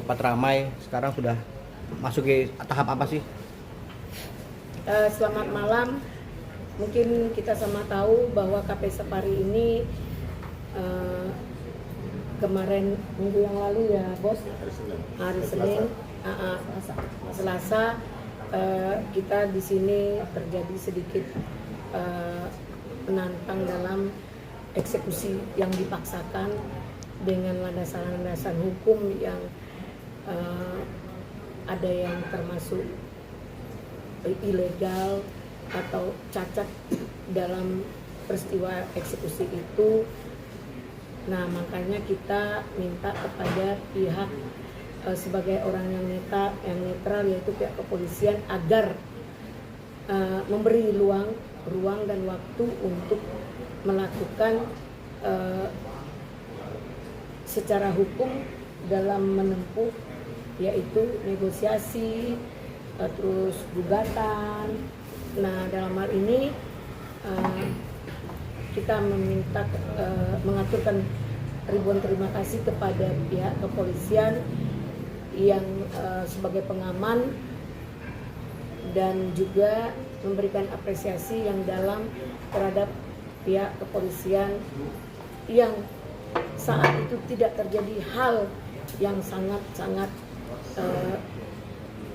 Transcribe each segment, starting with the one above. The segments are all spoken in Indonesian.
sempat ramai, sekarang sudah masuk ke tahap apa sih? Selamat malam. Mungkin kita sama tahu bahwa KP Sapari ini kemarin minggu yang lalu ya bos, hari Senin, Selasa, kita di sini terjadi sedikit penantang dalam eksekusi yang dipaksakan dengan landasan-landasan hukum yang ada yang termasuk ilegal atau cacat dalam peristiwa eksekusi itu. Nah, makanya kita minta kepada pihak sebagai orang yang netral yaitu pihak kepolisian agar memberi ruang dan waktu untuk melakukan secara hukum dalam menempuh yaitu negosiasi, terus gugatan. Nah, dalam hal ini kita mengaturkan ribuan terima kasih kepada pihak kepolisian yang sebagai pengaman dan juga memberikan apresiasi yang dalam terhadap pihak kepolisian yang saat itu tidak terjadi hal yang sangat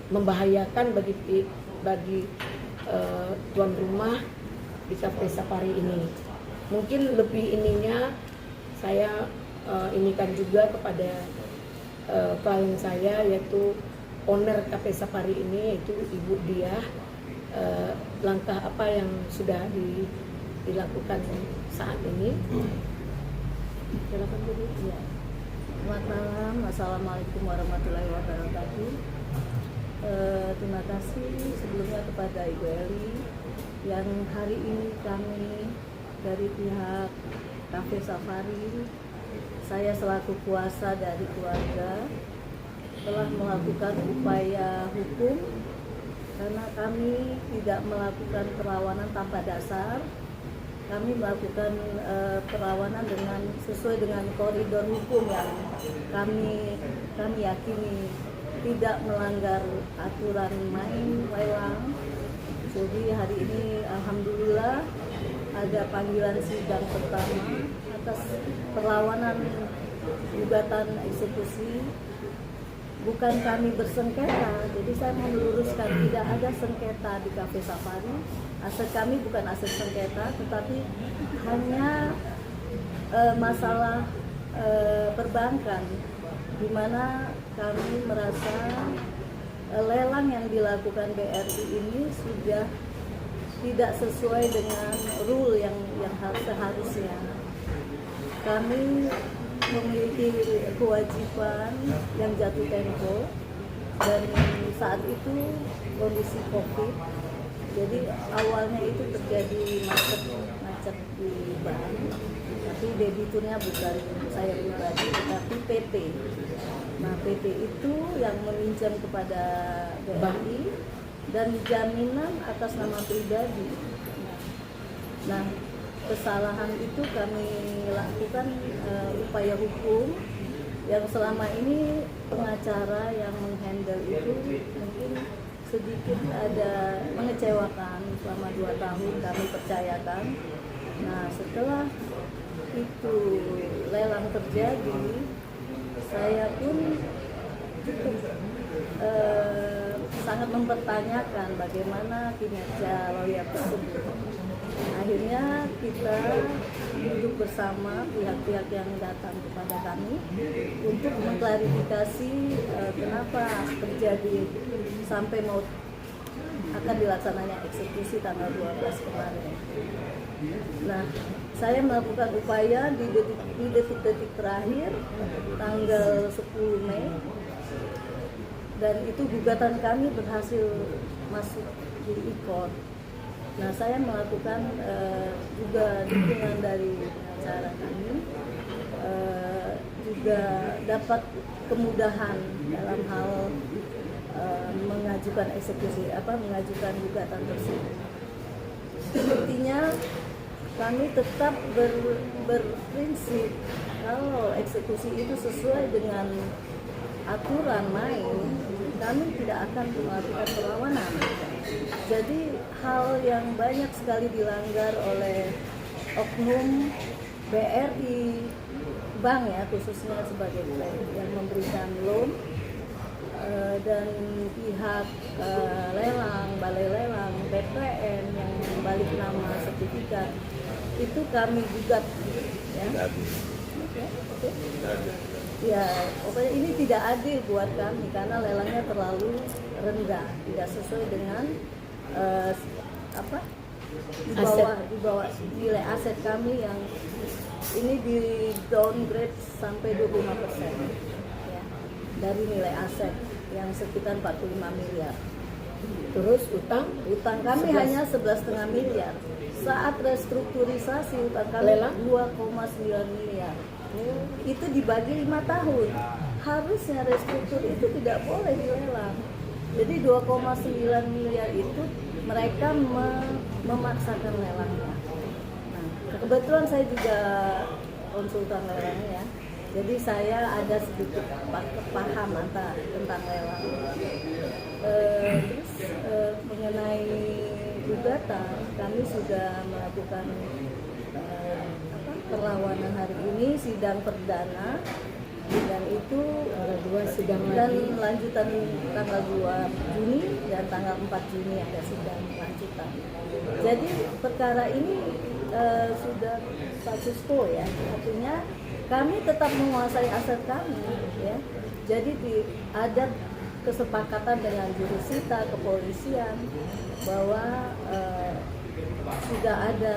membahayakan bagi tuan rumah di KP Sapari ini. Mungkin lebih ininya saya inikan juga kepada klien saya yaitu owner KP Sapari ini yaitu Ibu Diah, langkah apa yang sudah dilakukan saat ini. Silakan Bu. Ya. Selamat malam, Assalamualaikum warahmatullahi wabarakatuh. Terima kasih sebelumnya kepada Ibu Eli yang hari ini kami dari pihak KP Sapari, saya selaku kuasa dari keluarga telah melakukan upaya hukum karena kami tidak melakukan perlawanan tanpa dasar. Kami melakukan perlawanan sesuai dengan koridor hukum yang kami yakini tidak melanggar aturan main lelang. Jadi hari ini alhamdulillah ada panggilan sidang pertama atas perlawanan gugatan eksekusi. Bukan kami bersengketa, jadi saya mau meluruskan tidak ada sengketa di KP Sapari. Aset kami bukan aset sengketa, tetapi hanya masalah perbankan, di mana kami merasa lelang yang dilakukan BRI ini sudah tidak sesuai dengan rule yang seharusnya. Kami memiliki kewajiban yang jatuh tempo dan saat itu kondisi COVID, jadi awalnya itu terjadi macet di bank, tapi debiturnya bukan saya pribadi tetapi PT. Nah, PT itu yang meminjam kepada BRI dan jaminan atas nama pribadi. Nah, kesalahan itu kami lakukan upaya hukum yang selama ini pengacara yang menghandle itu mungkin sedikit ada mengecewakan. Selama 2 tahun kami percayakan. Nah, setelah itu lelang terjadi, saya pun cukup sangat mempertanyakan bagaimana kinerja lawyer tersebut. Akhirnya kita duduk bersama pihak-pihak yang datang kepada kami untuk mengklarifikasi kenapa terjadi sampai mau akan dilaksanakannya eksekusi tanggal 12 kemarin. Nah, saya melakukan upaya di detik-detik terakhir tanggal 10 Mei dan itu gugatan kami berhasil masuk di e-court. Nah, saya melakukan juga dukungan dari pengacara kami, juga dapat kemudahan dalam hal mengajukan mengajukan gugatan tersebut. Intinya kami tetap berprinsip kalau eksekusi itu sesuai dengan aturan main, kami tidak akan melakukan perlawanan. Jadi hal yang banyak sekali dilanggar oleh oknum BRI, bank ya khususnya sebagai bank yang memberikan loan, dan pihak lelang, balai lelang, BPN yang balik nama sertifikat itu kami gugat ya. Oke. Ya, pokoknya ini tidak adil buat kami karena lelangnya terlalu rendah, tidak sesuai dengan di bawah nilai aset kami yang ini di downgrade sampai 25% ya, dari nilai aset yang sekitar 45 miliar. Terus utang Kami 11. hanya 11,5 miliar. Saat restrukturisasi utang kami Lelang? 2,9 miliar. Itu dibagi 5 tahun. Harusnya restruktur itu tidak boleh dilelang. Jadi 2,9 miliar itu mereka memaksakan lelangnya. Nah, kebetulan saya juga konsultan lelang ya. Jadi saya ada sedikit paham tentang lelang. Terus mengenai gugatan, kami sudah melakukan perlawanan hari ini, sidang perdana, dan itu sidang dan lagi. lanjutan tanggal 2 Juni dan tanggal 4 Juni ada sidang lanjutan. Jadi perkara ini sudah status quo ya, artinya kami tetap menguasai aset kami ya. Jadi ada kesepakatan dengan jurusita kepolisian bahwa sudah ada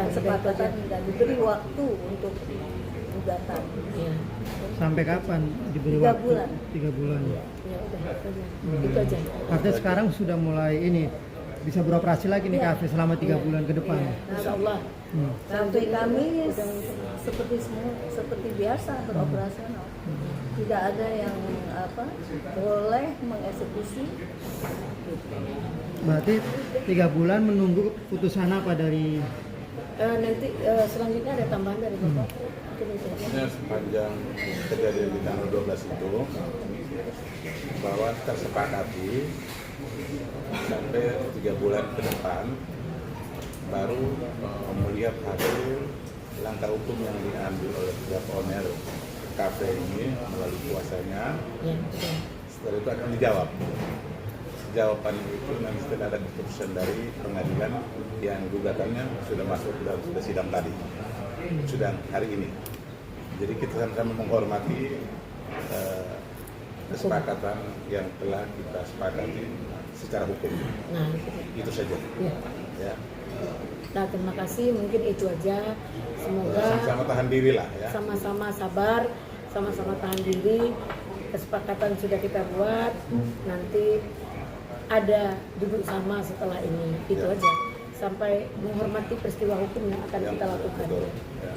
kesepakatan dan diberi waktu untuk gugatan. Ya. Sampai kapan diberi 3 waktu? bulan. 3 bulan. Ya udah itu aja. Itu aja. Artinya sekarang sudah mulai ini bisa beroperasi lagi nih Iya. kafe selama 3 bulan ke depan. Insya Allah. Sampai kami seperti biasa beroperasional. Tidak ada yang boleh mengeksekusi. Berarti 3 bulan menunggu putusan apa dari Nanti selanjutnya ada tambahan dari Bapak. Mungkin itu aja. Sebenarnya sepanjang kejadian di tanggal 12 itu bahwa tersepakati sampai 3 bulan ke depan baru melihat hasil langkah hukum yang diambil oleh pihak owner kafe ini melalui kuasanya. Ya, betul. Setelah itu akan dijawab. Jawaban itu nanti setelah ada keputusan dari pengadilan yang gugatannya sudah masuk dalam sidang tadi, sidang hari ini. Jadi kita sama-sama menghormati kesepakatan yang telah kita sepakati secara hukum. Nah, Itu saja. ya. Ya. Nah, terima kasih. Mungkin itu aja. Semoga Sama-sama tahan diri lah ya. sama-sama sabar, sama-sama tahan diri. Kesepakatan sudah kita buat. Nanti ada duduk sama setelah ini. Itu Ya. aja. Sampai menghormati peristiwa hukum yang akan kita lakukan. Betul. Ya.